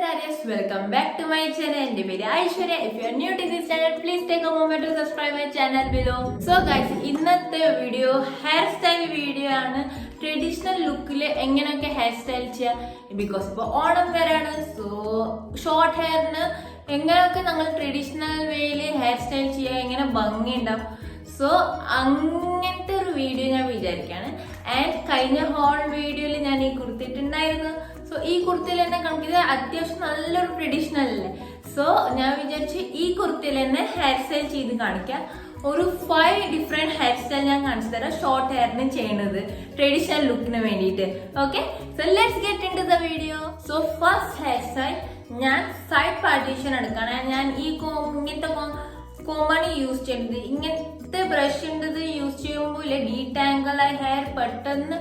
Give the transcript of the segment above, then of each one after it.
Saris, welcome back to my channel. എൻ്റെ പേര് Aishwarya. If you are new to this channel, please take a moment to subscribe my channel below. So guys, ഇന്നത്തെ video hair style video ആണ്. Traditional ലുക്കിൽ എങ്ങനെയൊക്കെ hair style ചെയ്യാം, because ഇപ്പോൾ ഓണം വരാണ്. So short ഹെയറിന് എങ്ങനെയൊക്കെ നമ്മൾ ട്രഡീഷണൽ വേയിൽ ഹെയർ സ്റ്റൈൽ ചെയ്യുക, എങ്ങനെ ഭംഗി ഉണ്ടാവും. സോ അങ്ങനത്തെ ഒരു വീഡിയോ ഞാൻ വിചാരിക്കുകയാണ്. ആൻഡ് കഴിഞ്ഞ ഹോൾ വീഡിയോയിൽ ഞാൻ ഈ കുർത്തിട്ടുണ്ടായിരുന്നു. സോ ഈ കുർത്തിയിൽ തന്നെ കണക്കിത് അത്യാവശ്യം നല്ലൊരു ട്രഡീഷണൽ അല്ലേ. സോ ഞാൻ വിചാരിച്ചു ഈ കുർത്തിയിൽ തന്നെ ഹെയർ സ്റ്റൈൽ ചെയ്ത് കാണിക്കാം. ഒരു 5 ഡിഫറെന്റ് ഹെയർ സ്റ്റൈൽ ഞാൻ കാണിച്ചു തരാം, ഷോർട്ട് ഹെയറിന് ചെയ്യുന്നത് ട്രഡീഷണൽ ലുക്കിന് വേണ്ടിയിട്ട്. Okay, so let's get into the video. So first hairstyle ഞാൻ സൈഡ് പാർട്ടീഷൻ എടുക്കാണ്. ഞാൻ ഈ ഇങ്ങനത്തെ കോമ്പാണ് യൂസ് ചെയ്യുന്നത്. ഇങ്ങനത്തെ ബ്രഷ് ഉണ്ടത് യൂസ് ചെയ്യുമ്പോൾ ഇല്ല ഡീടാങ്കിൾ ആയി ഹെയർ പെട്ടെന്ന്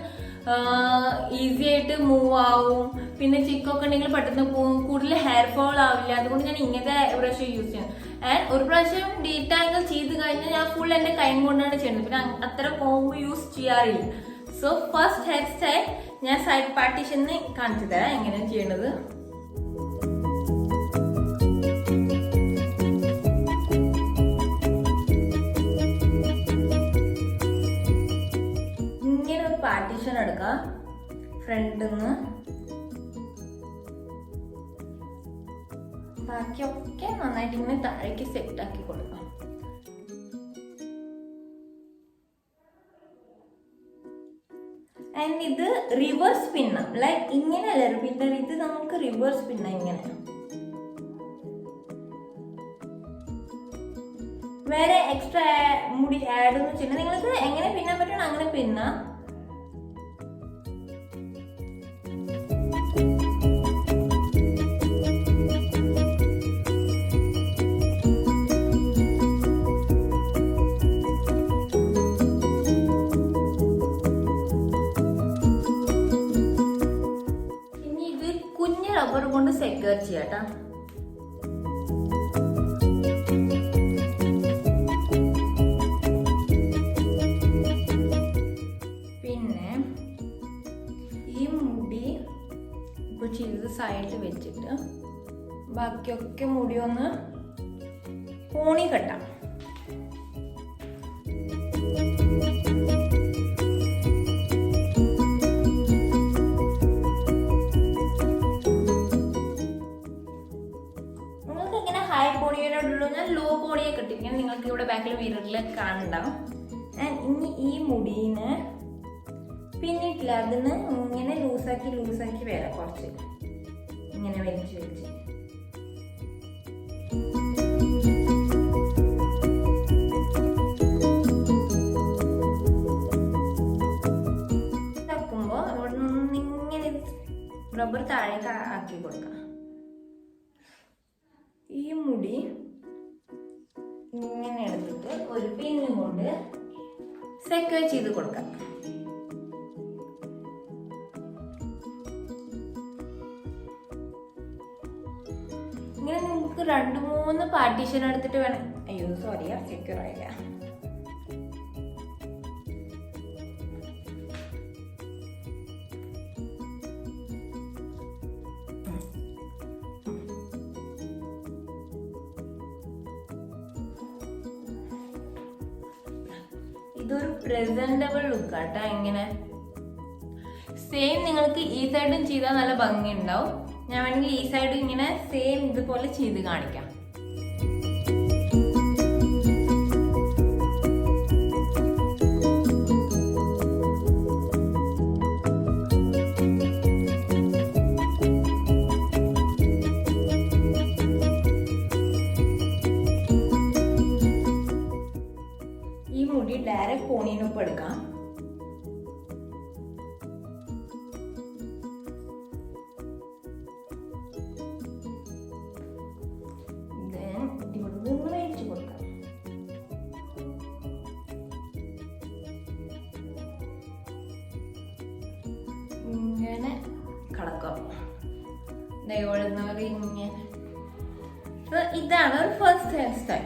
ഈസി ആയിട്ട് മൂവ് ആവും. പിന്നെ ചിക്കൊക്കെ ഉണ്ടെങ്കിൽ പെട്ടെന്ന് പോവും, കൂടുതൽ ഹെയർ ഫോൾ ആവില്ല. അതുകൊണ്ട് ഞാൻ ഇങ്ങനത്തെ ബ്രഷ് യൂസ് ചെയ്യുന്നത്. ആൻഡ് ഒരു പ്രാവശ്യം ഡീടാങ്കിൾ ചെയ്ത് കഴിഞ്ഞാൽ ഞാൻ ഫുൾ എൻ്റെ കൈ കൊണ്ടാണ് ചെയ്യുന്നത്. പിന്നെ അത്ര കോമ്പ് യൂസ് ചെയ്യാറില്ല. സോ ഫസ്റ്റ് ഹെയർ സ്റ്റൈൽ ഞാൻ സൈഡ് പാർട്ടീഷന് കാണിച്ചു തരാം എങ്ങനെയാണ് ചെയ്യണത്. പാർട്ടീഷൻ എടുക്കാം ഫ്രണ്ടിൽ നിന്ന്. ബാക്കിയൊക്കെ നന്നായിട്ട് ഇങ്ങനെ താഴേക്ക് സെറ്റ് ആക്കി കൊടുക്കാം. ആൻഡ് ഇത് റിവേഴ്സ് പിന്നാം, ലൈക്ക് ഇങ്ങനെയല്ല പിന്നെ ഇത് നമുക്ക് റിവേഴ്സ് പിന്ന ഇങ്ങനെ. വേറെ എക്സ്ട്രാ മുടി ആഡ് ഒന്നും ചെയ്യണം. നിങ്ങൾക്ക് എങ്ങനെ പിന്നാൻ പറ്റണം അങ്ങനെ പിന്നാം. റബ്ബർ കൊണ്ട് സെക്യൂർ ചെയ്യാട്ടാ. പിന്നെ ഈ മുടി ഇപ്പൊ ചെയ്ത് സൈഡിൽ വെച്ചിട്ട് ബാക്കിയൊക്കെ മുടി ഒന്ന് പോണി കെട്ടാം. ഹൈ പോണിയോടുള്ളൂ, ഞാൻ ലോ പോണിയെ കെട്ടിരിക്കാൻ നിങ്ങൾക്ക് ഇവിടെ ബാക്കിൽ മിററിൽ കാണുന്നുണ്ടാവും. ആൻഡ് ഇനി ഈ മുടീനെ പിന്നിട്ടില്ല, അതിന് ഇങ്ങനെ ലൂസാക്കി വരാം. കുറച്ച് ഇങ്ങനെ വലിച്ച് തക്കുമ്പോ അവിടെ നിന്ന് ഇങ്ങനെ റബ്ബർ താഴേക്ക് ആക്കി കൊടുക്കാം. ഈ മുടി ഇങ്ങനെ എടുത്തിട്ട് ഒരു പിന്നും കൊണ്ട് സെക്യൂർ ചെയ്ത് കൊടുക്കാം. ഇങ്ങനെ നിങ്ങൾക്ക് 2-3 പാർട്ടീഷൻ എടുത്തിട്ട് വേണം. അയ്യോ സോറി, സെക്യൂർ ആയില്ല. ഇതൊരു പ്രസന്റബിൾ ലുക്കാട്ടാ. ഇങ്ങനെ സെയിം നിങ്ങൾക്ക് ഈ സൈഡും ചെയ്താൽ നല്ല ഭംഗി ഉണ്ടാവും. ഞാൻ വേണമെങ്കിൽ ഈ സൈഡും ഇങ്ങനെ സെയിം ഇതുപോലെ ചെയ്ത് കാണിക്കാം. ഈ മുടി ഡയറക്റ്റ് പോണീനൊപ്പം എടുക്കാം. ഇവിടുന്ന് അഴിച്ചു കൊടുക്കാം. ഇങ്ങനെ കളക്കാം. ഇങ്ങനെ. ഇതാണ് ഒരു ഫസ്റ്റ് ഹെയർ സ്റ്റൈൽ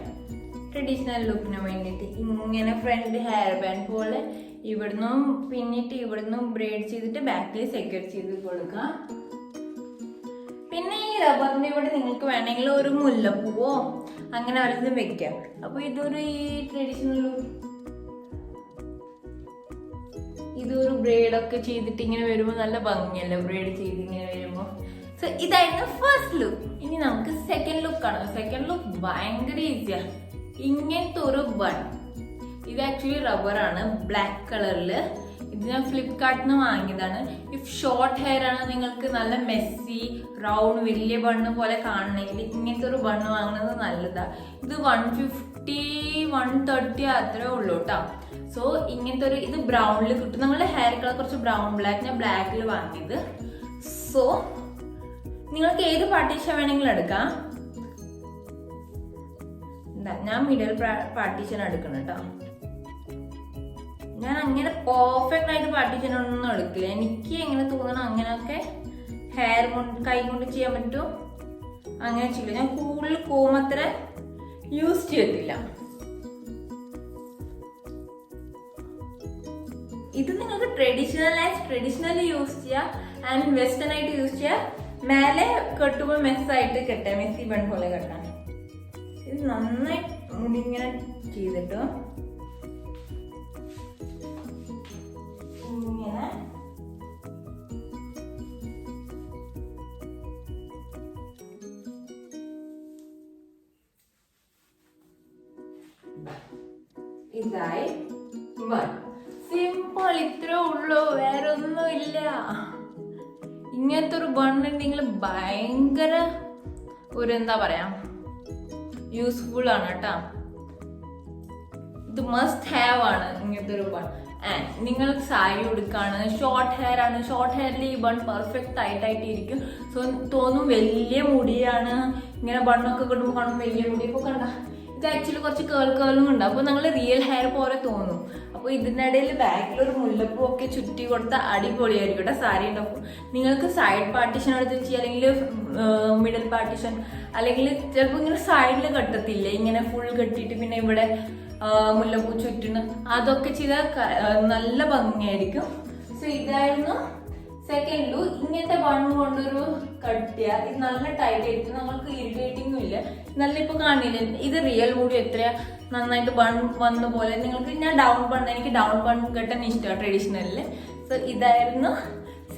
ട്രഡീഷണൽ ലുക്കിന് വേണ്ടിയിട്ട്. ഇങ്ങനെ ഫ്രണ്ട് ഹെയർ ബാൻഡ് പോലെ ഇവിടുന്നും പിന്നിട്ട് ഇവിടുന്നും ബ്രേഡ് ചെയ്തിട്ട് ബാക്കിൽ സെക്യൂർ ചെയ്ത് കൊടുക്കാം. പിന്നെ ഈ റബ്ബറിന്റെ ഇവിടെ നിങ്ങൾക്ക് വേണമെങ്കിൽ ഒരു മുല്ലപ്പൂവോ അങ്ങനെ വല്ലതും വെക്കാം. അപ്പൊ ഇതൊരു ഈ ട്രഡീഷണൽ ഇതൊരു ബ്രേഡൊക്കെ ചെയ്തിട്ട് ഇങ്ങനെ വരുമ്പോൾ നല്ല ഭംഗിയല്ലേ, ബ്രേഡ് ചെയ്ത് ഇങ്ങനെ വരുമ്പോൾ. സോ ഇതായിരുന്നു ഫസ്റ്റ് ലുക്ക്. ഇനി നമുക്ക് സെക്കൻഡ് ലുക്ക് കാണാം. സെക്കൻഡ് ലുക്ക് ഭയങ്കര ഈസിയാ. ഇങ്ങനത്തെ ഒരു ബൺ, ഇത് ആക്ച്വലി റബ്ബറാണ്, ബ്ലാക്ക് കളറില്. ഇത് ഞാൻ ഫ്ലിപ്കാർട്ടിൽ നിന്ന് വാങ്ങിയതാണ്. ഇഫ് ഷോർട്ട് ഹെയർ ആണ് നിങ്ങൾക്ക് നല്ല മെസ്സി റൗണ്ട് വലിയ ബണ്ണ് പോലെ കാണണമെങ്കിൽ ഇങ്ങനത്തെ ഒരു ബണ്ണ് വാങ്ങുന്നത് നല്ലതാ. ഇത് 150 130 അത്രേ ഉള്ളൂ കേട്ടോ. സോ ഇങ്ങനത്തെ ഒരു ഇത് ബ്രൗണിൽ കിട്ടും. നിങ്ങളുടെ ഹെയർ കളർ കുറച്ച് ബ്രൗൺ ബ്ലാക്ക്, ഞാൻ ബ്ലാക്കിൽ വാങ്ങിയത്. സോ നിങ്ങൾക്ക് ഏത് പാർട്ടീഷൻ വേണമെങ്കിലും എടുക്കാം. ഞാൻ മിഡിൽ പാർട്ടീഷൻ എടുക്കണം കേട്ടോ. ഞാൻ അങ്ങനെ പെർഫെക്റ്റ് ആയിട്ട് പാർട്ടീഷൻ ഒന്നും എടുക്കില്ല. എനിക്ക് എങ്ങനെ തോന്നണം അങ്ങനെയൊക്കെ ഹെയർ കൊണ്ട് കൈ കൊണ്ട് ചെയ്യാൻ പറ്റും, അങ്ങനെ ചെയ്യില്ല. ഞാൻ കൂടുതൽ കോമത്ര യൂസ് ചെയ്യത്തില്ല. ഇത് നിങ്ങൾക്ക് ട്രഡീഷണലി യൂസ് ചെയ്യാം ആൻഡ് വെസ്റ്റേൺ ആയിട്ട് യൂസ് ചെയ്യാം. മേലെ കെട്ടുമ്പോൾ മെസ്സായിട്ട് കെട്ടാം, മെസ്സി ബൺ പോലെ കെട്ടാം. ഇത് നന്നായി മുടി ഇങ്ങനെ ചെയ്തിട്ടോ ഇങ്ങനെ ഇതായി ബൺ. സിമ്പിൾ, ഇത്രേ ഉള്ളൂ, വേറെ ഒന്നും ഇല്ല. ഇങ്ങനത്തെ ഒരു ബൺ ഉണ്ടെങ്കിൽ ഭയങ്കര ഒരു എന്താ പറയാ യൂസ്ഫുൾ ആണ് കേട്ടോ. ഇത് മസ്റ്റ് ഹാവ് ആണ് ഇങ്ങനത്തെ ഒരു ബൺ. ആൻഡ് നിങ്ങൾ സാരി ഉടുക്കാണ്, ഷോർട്ട് ഹെയർ ആണ്, ഷോർട്ട് ഹെയറിൽ ഈ ബൺ പെർഫെക്റ്റ് ആയിട്ടായിട്ടിരിക്കും. സോ തോന്നും വലിയ മുടിയാണ്, ഇങ്ങനെ ബണ്ണൊക്കെ കിട്ടുമ്പോൾ കാണും വലിയ മുടി. ഇപ്പോൾ കണ്ട ഇത് ആക്ച്വലി കുറച്ച് കേൾക്കേളും ഉണ്ട്. അപ്പോൾ നിങ്ങൾ റിയൽ ഹെയർ പോലെ തോന്നും. അപ്പോൾ ഇതിനിടയിൽ ബാക്കിൽ ഒരു മുല്ലപ്പൂ ഒക്കെ ചുറ്റി കൊടുത്ത അടിപൊളിയായിരിക്കും കേട്ടോ സാരീൻ്റെ ഒപ്പം. നിങ്ങൾക്ക് സൈഡ് പാർട്ടീഷൻ എടുത്ത് ചെയ്യാം, അല്ലെങ്കിൽ മിഡിൽ പാർട്ടീഷൻ, അല്ലെങ്കിൽ ചിലപ്പോൾ ഇങ്ങനെ സൈഡിൽ കെട്ടത്തില്ലേ, ഇങ്ങനെ ഫുൾ കെട്ടിയിട്ട് പിന്നെ ഇവിടെ മുല്ലപ്പൂ ചുറ്റിന്, അതൊക്കെ ചെയ്താൽ നല്ല ഭംഗിയായിരിക്കും. സോ ഇതായിരുന്നു സെക്കൻഡ് ലുക്ക്. ഇങ്ങനത്തെ ബൺ കൊണ്ടൊരു കട്ടിയ, ഇത് നല്ല ടൈറ്റ് ആയിരിക്കും, നമുക്ക് ഇറിറ്റേറ്റിംഗും ഇല്ല. നല്ല ഇപ്പൊ കാണില്ല, ഇത് റിയൽ മുടി എത്രയാ നന്നായിട്ട് ബൺ വന്ന പോലെ. നിങ്ങൾക്ക് ഞാൻ ഡൗൺ ബൺ, എനിക്ക് ഡൗൺ ബൺ കെട്ടാൻ ഇഷ്ടമാണ് ട്രഡീഷണലില്. സോ ഇതായിരുന്നു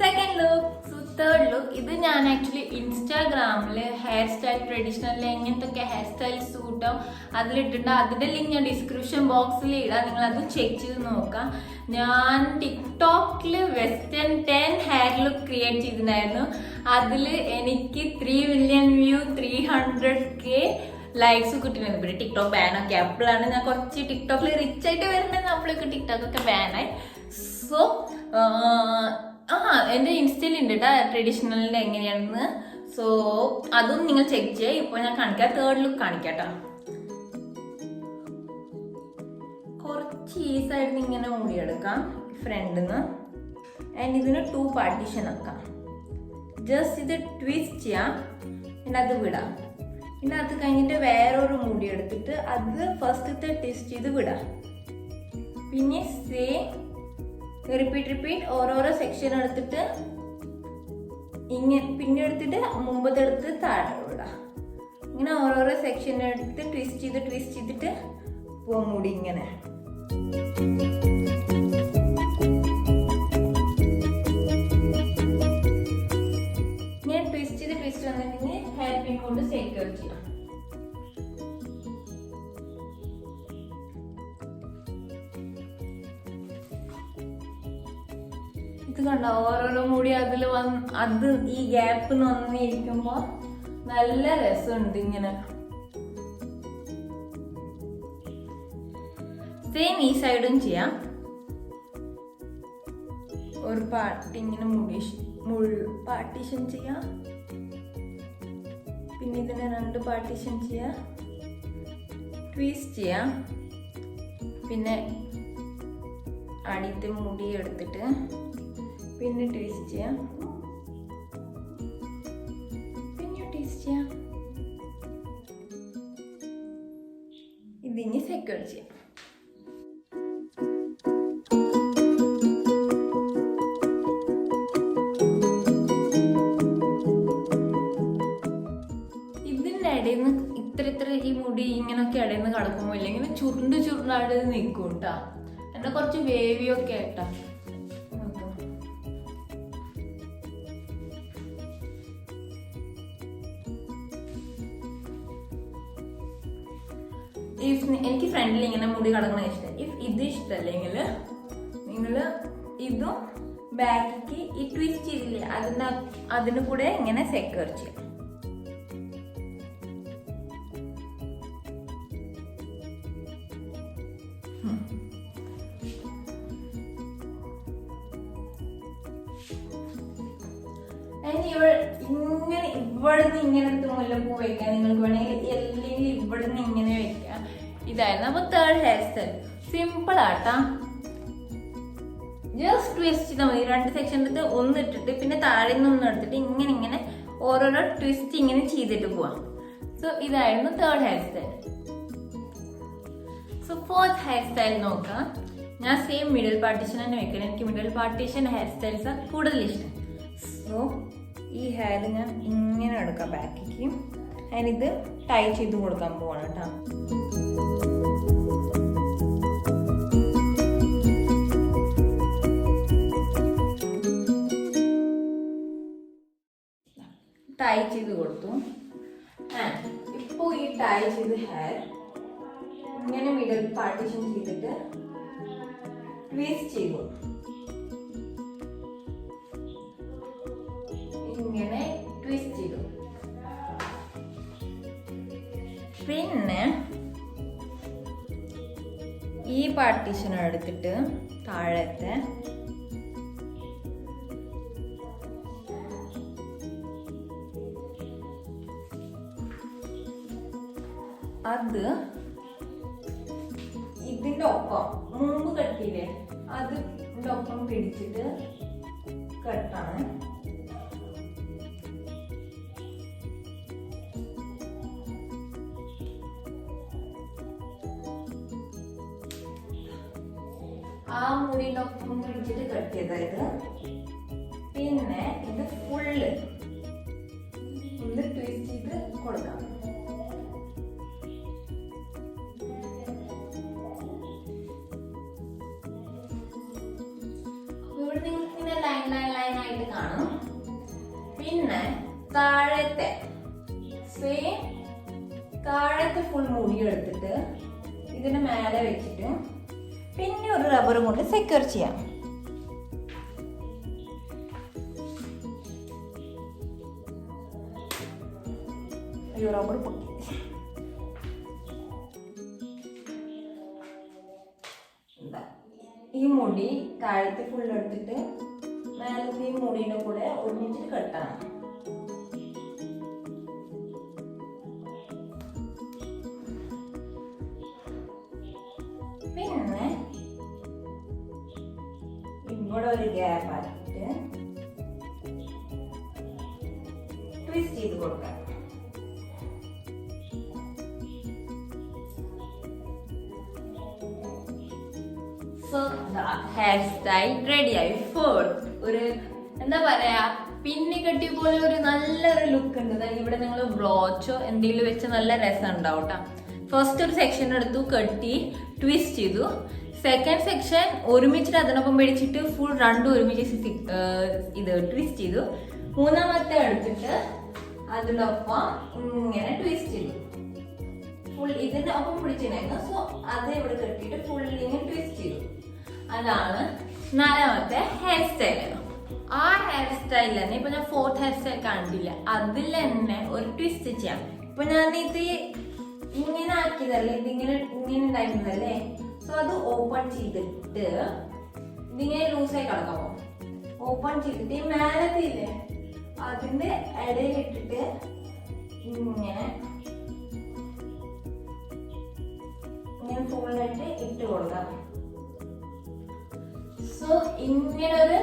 second look. So third look, ഇത് ഞാൻ ആക്ച്വലി ഇൻസ്റ്റാഗ്രാമില് ഹെയർ സ്റ്റൈൽ ട്രഡീഷണലിൽ എങ്ങനത്തൊക്കെ ഹെയർ സ്റ്റൈൽസ് കൂട്ടാം അതിലിട്ടിട്ടുണ്ട്. അതിന്റെ ലിങ്ക് ഞാൻ ഡിസ്ക്രിപ്ഷൻ ബോക്സിൽ ഇടാം, നിങ്ങൾ അത് ചെക്ക് ചെയ്ത് നോക്കാം. ഞാൻ ടിക്ടോക്കില് വെസ്റ്റേൺ 10 ഹെയർ ലുക്ക് ക്രിയേറ്റ് ചെയ്തിട്ടുണ്ടായിരുന്നു. അതിൽ എനിക്ക് 3 മില്യൺ വ്യൂ 300K ലൈക്സ് കിട്ടുന്നുണ്ട്. പിന്നെ ടിക്ടോക്ക് ബാനൊക്കെ അപ്പോഴാണ് ഞാൻ കുറച്ച് ടിക്ടോക്കിൽ റിച്ച് ആയിട്ട് വരുന്നത്, അപ്പോഴേക്ക് ടിക്ടോക്കൊക്കെ ബാനായി. സോ എൻ്റെ ഇൻസ്റ്റയിലുണ്ട് കേട്ടോ ട്രഡീഷണലിൻ്റെ എങ്ങനെയാണെന്ന്. സോ അതും നിങ്ങൾ ചെക്ക് ചെയ്യുക. ഇപ്പോൾ ഞാൻ കാണിക്കാം, തേർഡ് ലുക്ക് കാണിക്കാം കേട്ടോ. കുറച്ച് ഈസായിട്ട് ഇങ്ങനെ മൂടിയെടുക്കാം ഫ്രണ്ടിൽ നിന്ന്. ആൻഡ് ഇതിന് 2 പാർട്ടീഷൻ ആക്കാം. ജസ്റ്റ് ഇത് ട്വിസ്റ്റ് ചെയ്യാം, പിന്നെ അത് വിടാം. പിന്നെ അത് കഴിഞ്ഞിട്ട് വേറൊരു മുടി എടുത്തിട്ട് അത് ഫസ്റ്റത്തെ ട്വിസ്റ്റ് ചെയ്ത് വിടാം. പിന്നെ സെയിം റിപ്പീറ്റ് ഓരോരോ സെക്ഷൻ എടുത്തിട്ട് ഇങ്ങനെ പിന്നെ എടുത്തിട്ട് മുമ്പത്തെ എടുത്ത് താഴെ വിടാം. ഇങ്ങനെ ഓരോരോ സെക്ഷൻ എടുത്ത് ട്വിസ്റ്റ് ചെയ്തിട്ട് മുടി ഇങ്ങനെ. ഇങ്ങനെ ട്വിസ്റ്റ് വന്നിട്ട് ഹെയർ പിൻ കൊണ്ട് സെക്യൂർ ചെയ്യാം. ഇത് കണ്ടോ, ഓരോരോ മുടി അതിൽ അത് ഈ ഗ്യാപ്പ് വന്നിരിക്കുമ്പോ നല്ല രസമുണ്ട്. ഇങ്ങനെ സെയിം ഈ സൈഡും ചെയ്യാം. ഒരു പാർട്ടി ഇങ്ങനെ പാർട്ടീഷൻ ചെയ്യാം. പിന്നെ ഇതിനെ 2 പാർട്ടീഷൻ ചെയ്യാം, ട്വിസ്റ്റ് ചെയ്യാം. പിന്നെ അടിയത്തെ മുടി എടുത്തിട്ട് പിന്നെ ട്വിസ്റ്റ് ചെയ്യാം, പിന്നെ ട്വിസ്റ്റ് ചെയ്യാം. ഇതിനി സെക്യൂർ ചെയ്യാം. ഇടയിൽ നിന്ന് ഇത്ര ഈ മുടി ഇങ്ങനൊക്കെ ഇടയിൽ നിന്ന് കിടക്കുമ്പോൾ ഇല്ല ഇങ്ങനെ ചുരുണ്ടായിട്ട് നിൽക്കും കേട്ടാ. എന്നെ കുറച്ച് വേവിയൊക്കെ ആയിട്ടാ. എനിക്ക് ഫ്രണ്ടിൽ ഇങ്ങനെ മുടി കിടക്കണ ഇഷ്ടം. ഇത് ഇഷ്ടമല്ലെങ്കിൽ നിങ്ങൾ ഇതും ബാക്കിക്ക് ഈ ട്വിസ്റ്റ് ചെയ്തില്ലേ അതിന് കൂടെ ഇങ്ങനെ സെക്യൂർ ചെയ്യാം. ഇവിടുന്ന് ഇങ്ങനത്തെ മുല്ലപ്പൂ വെക്കാം. നിങ്ങൾക്ക് വേണമെങ്കിൽ അല്ലെങ്കിൽ ഇവിടുന്ന് ഇങ്ങനെ വെക്കാം. ഇതായിരുന്നു. അപ്പൊ തേർഡ് ഹെയർ സ്റ്റൈൽ സിമ്പിൾ ആട്ടാ. ജസ്റ്റ് ട്വിസ്റ്റ് ചെയ്താൽ മതി. 2 സെക്ഷൻ്റെ ഒന്ന് ഇട്ടിട്ട് പിന്നെ താഴെ നിന്ന് എടുത്തിട്ട് ഇങ്ങനെ ഓരോരോ ട്വിസ്റ്റ് ഇങ്ങനെ ചെയ്തിട്ട് പോവാം. സോ ഇതായിരുന്നു third hair style. So fourth hair style നോക്കാം. ഞാൻ സെയിം മിഡിൽ പാർട്ടീഷൻ തന്നെ വെക്കണം. എനിക്ക് മിഡിൽ പാർട്ടീഷൻ ഹെയർ സ്റ്റൈൽസ് കൂടുതൽ ഇഷ്ടം. സോ ഈ ഹെയർ ഞാൻ ഇങ്ങനെ എടുക്കാം ബാക്കിക്ക്. അതിനിത് ടൈ ചെയ്ത് കൊടുക്കാൻ പോവാണ് കേട്ടോ. ടൈ ചെയ്ത് കൊടുത്തു. ഇപ്പോൾ ഈ ടൈ ചെയ്ത് ഹെയർ ഇങ്ങനെ മിഡിൽ പാർട്ടീഷൻ ചെയ്തിട്ട് ട്വിസ്റ്റ് ചെയ്തു. ഇങ്ങനെ ട്വിസ്റ്റ് ചെയ്തു. പിന്നെ ഈ പാർട്ടീഷൻ എടുത്തിട്ട് താഴത്തെ അത് ഇതിന്റെ ഒപ്പം മുമ്പ് കട്ടിയില്ലേ അതിന്റെ ഒപ്പം പിടിച്ചിട്ട് കട്ടാണ്. ആ മുടിയുടെ ഒപ്പം പിടിച്ചിട്ട് കട്ട് ചെയ്തത്. പിന്നെ ഇത് ഫുള്ള് ഇത് ട്വിസ്റ്റ് ചെയ്ത് കൊടുക്കാം. ഇവിടെ നിങ്ങൾക്ക് ഇങ്ങനെ ലൈൻ ആയിട്ട് കാണും. പിന്നെ താഴത്തെ ഫുൾ മുടി എടുത്തിട്ട് ഇതിന് മേലെ വെച്ചിട്ട് പിന്നെ ഒരു റബ്ബറും കൊണ്ട് സെക്യൂർ ചെയ്യാം. റബ്ബർ പൊട്ടി. ഈ മുടി താഴത്തെ ഫുൾ എടുത്തിട്ട് മേലത്തെ ഈ മുടിയുടെ കൂടെ ഒരുമിച്ച് കെട്ടണം. പിന്നെ ഇവിടെ ഒരു ഗ്യാപ്പ് ആക്കിയിട്ട് ട്വിസ്റ്റ് ചെയ്ത് കൊടുക്കാം. സോ ഹെയർ സ്റ്റൈൽ റെഡിയായി. ഫോർത്ത് ഒരു എന്താ പറയാ പിന്നി കെട്ടി പോലെ ഒരു നല്ലൊരു ലുക്ക് ഉണ്ട്. ഇവിടെ നിങ്ങൾ ബ്രോച്ചോ എന്തെങ്കിലും വെച്ച് നല്ല രസം ഉണ്ടാവും കേട്ടോ. ഫസ്റ്റ് ഒരു സെക്ഷൻ എടുത്തു, കെട്ടി ട്വിസ്റ്റ് ചെയ്തു. സെക്കൻഡ് സെക്ഷൻ ഒരുമിച്ചിട്ട് അതിനൊപ്പം പിടിച്ചിട്ട് ഫുൾ രണ്ടും ഒരുമിച്ച് ഇത് ട്വിസ്റ്റ് ചെയ്തു. മൂന്നാമത്തെ എടുത്തിട്ട് അതിനൊപ്പം ഇങ്ങനെ ട്വിസ്റ്റ് ചെയ്തു. ഫുൾ ഇതിന്റെ ഒപ്പം പിടിച്ചിട്ടുണ്ടായിരുന്നു. സോ അത് ഇവിടെ കെട്ടിയിട്ട് ഫുൾ ഇങ്ങനെ ട്വിസ്റ്റ് ചെയ്തു. അതാണ് 4ാമത്തെ ഹെയർ സ്റ്റൈൽ. ആ ഹെയർ സ്റ്റൈൽ തന്നെ ഇപ്പൊ ഞാൻ 4th ഹെയർ സ്റ്റൈൽ കണ്ടില്ല, അതിൽ തന്നെ ഒരു ട്വിസ്റ്റ് ചെയ്യാം. ഇപ്പൊ ഞാൻ ഇത് ഇങ്ങനെ ആക്കിയതല്ലേ, ഇങ്ങനെ ഉണ്ടായിരുന്നതല്ലേ. സോ അത് ഓപ്പൺ ചെയ്തിട്ട് ഇതിങ്ങനെ ലൂസായി കിടക്കാമോ, ഓപ്പൺ ചെയ്തിട്ട് ഈ മേലത്തെ ഇല്ലേ അതിന്റെ ഇടയിലിട്ടിട്ട് ഇങ്ങനെ ഫുള്ളായിട്ട് ഇട്ട് കൊടുക്കാം. സോ ഇങ്ങനൊരു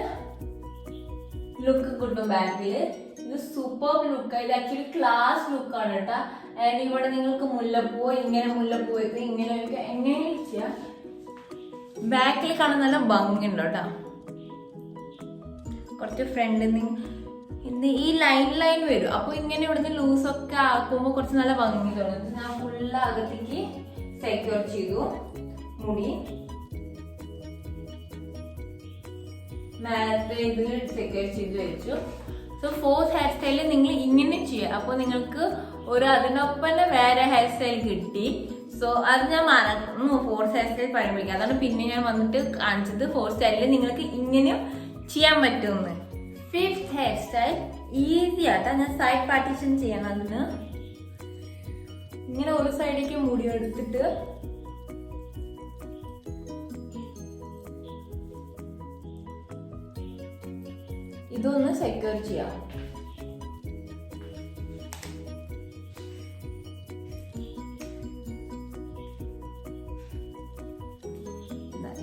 ലുക്ക് കിട്ടും ബാക്കില്. ഇത് സൂപ്പർ ലുക്ക്. ഇത് ആക്ച്വലി ക്ലാസ് ലുക്കാണ് കേട്ടാ. ആൻഡ് ഇവിടെ നിങ്ങൾക്ക് മുല്ലപ്പൂ വെക്കുക, ഇങ്ങനെ വെക്കുക, എങ്ങനെ ചെയ്യാം. ബാക്കിൽ കാണാൻ നല്ല ഭംഗിയുണ്ട് കേട്ടാ. കുറച്ച് ഫ്രണ്ടിൽ നിന്ന് ഇന്ന് ഈ ലൈൻ വരും. അപ്പൊ ഇങ്ങനെ ഇവിടുന്ന് ലൂസൊക്കെ ആക്കുമ്പോ കുറച്ച് നല്ല ഭംഗി തോന്നും. ഞാൻ ഫുള്ള് അകത്തേക്ക് സെക്യൂർ ചെയ്തു. മുടി നേരത്തെ ഇത് സെക്യൂർ ചെയ്ത് വെച്ചു. സോ ഫോർത്ത് ഹെയർ സ്റ്റൈല് നിങ്ങൾ ഇങ്ങനെ ചെയ്യുക. അപ്പൊ നിങ്ങൾക്ക് അതിനൊപ്പം തന്നെ വേറെ ഹെയർ സ്റ്റൈൽ കിട്ടി. സോ അത് ഞാൻ മറന്നു ഫോർത്ത് ഹെയർ സ്റ്റൈൽ പറയുമ്പോഴേക്കും. അതാണ് പിന്നെ ഞാൻ വന്നിട്ട് കാണിച്ചത് ഫോർത്ത് സ്റ്റൈലിൽ നിങ്ങൾക്ക് ഇങ്ങനെയും ചെയ്യാൻ പറ്റുമെന്ന്. ഫിഫ്ത്ത് ഹെയർ സ്റ്റൈൽ ഈസി ആട്ടാ. ഞാൻ സൈഡ് പാർട്ടീഷൻ ചെയ്യണം. അതിന് ഇങ്ങനെ ഒരു സൈഡിലേക്ക് മുടി എടുത്തിട്ട് ഇതൊന്ന് സെക്യൂർ ചെയ്യാം.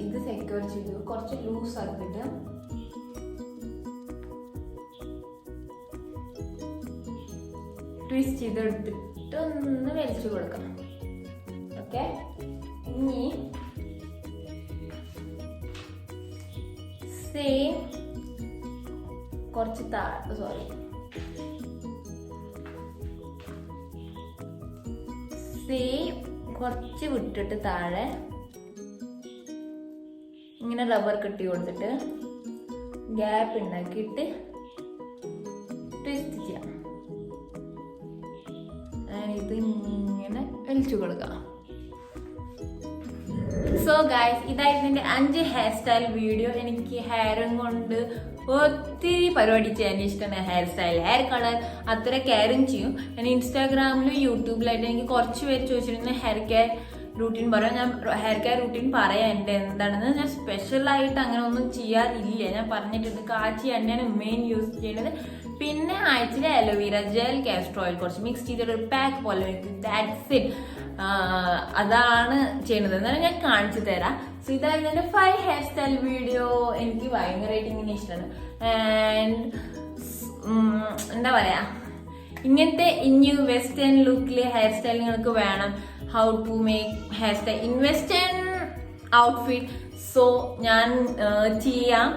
ഇത് സെക്യൂർ ചെയ്തു. കുറച്ച് ലൂസ് ആക്കിയിട്ട് ട്വിസ്റ്റ് ചെയ്തെടുത്തിട്ട് ഒന്ന് വലിച്ചു കൊടുക്കണം. ഓക്കെ, ഇനി സെയിം കുറച്ച് സെയിം കുറച്ച് വിട്ടിട്ട് താഴെ ഇങ്ങനെ റബ്ബർ കെട്ടി കൊടുത്തിട്ട് ഗ്യാപ്പ് ഉണ്ടാക്കിയിട്ട് ട്വിസ്റ്റ് ചെയ്യാം. ഇത് ഇങ്ങനെ വലിച്ചു കൊടുക്കാം. സോ ഗൈസ്, ഇതായിരുന്നു എൻ്റെ 5 ഹെയർ സ്റ്റൈൽ വീഡിയോ. എനിക്ക് ഹെയറും കൊണ്ട് ഒത്തിരി പരിപാടി ചെയ്യാൻ ഇഷ്ടമാണ്. ഹെയർ സ്റ്റൈൽ, ഹെയർ കളർ അത്ര കെയറും ചെയ്യും. ഞാൻ ഇൻസ്റ്റാഗ്രാമിലും യൂട്യൂബിലായിട്ട് എനിക്ക് കുറച്ച് പേര് ചോദിച്ചിരുന്നു ഹെയർ കെയർ റൂട്ടീൻ പറയാം. ഞാൻ ഹെയർ കെയർ റൂട്ടീൻ പറയാം എൻ്റെ എന്താണെന്ന്. ഞാൻ സ്പെഷ്യലായിട്ട് അങ്ങനെ ഒന്നും ചെയ്യാറില്ല. ഞാൻ പറഞ്ഞിട്ടുണ്ട് കാച്ചി എണ്ണയാണ് മെയിൻ യൂസ് ചെയ്യുന്നത്. പിന്നെ ആഴ്ചയിൽ അലോവേര ജെൽ, കാസ്റ്റർ ഓയിൽ കുറച്ച് മിക്സ് ചെയ്തിട്ട് ഒരു പാക്ക് പോലെ വയ്ക്കും. That's it. അതാണ് ചെയ്യുന്നത്. എന്നാലും ഞാൻ കാണിച്ചു തരാം. സോ ഇതായിരുന്നു എൻ്റെ 5 ഹെയർ സ്റ്റൈൽ വീഡിയോ. എനിക്ക് ഭയങ്കരമായിട്ട് ഇങ്ങനെ ഇഷ്ടമാണ്. ആൻഡ് എന്താ പറയാ, ഇങ്ങനത്തെ ന്യൂ വെസ്റ്റേൺ ലുക്കിൽ ഹെയർ സ്റ്റൈൽ നിങ്ങൾക്ക് വേണം. How to make hairstyle in western outfit. So ഞാൻ ചെയ്യാം.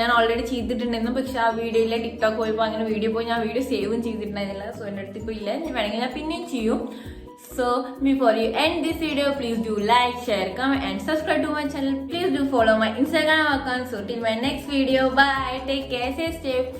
ഞാൻ ഓൾറെഡി ചെയ്തിട്ടുണ്ടായിരുന്നു. പക്ഷെ ആ വീഡിയോയിലെ ടിക്ടോക്ക് പോയപ്പോൾ അങ്ങനെ വീഡിയോ പോയി ഞാൻ വീഡിയോ സേവും ചെയ്തിട്ടുണ്ടായിരുന്നില്ല. സോ എൻ്റെ അടുത്ത് ഇപ്പോൾ ഇല്ല. വേണമെങ്കിൽ ഞാൻ പിന്നെയും ചെയ്യും. So before you end this video, please do like, share, comment and subscribe to my channel. Please do follow my Instagram account. So till my next video, bye, take care, stay safe.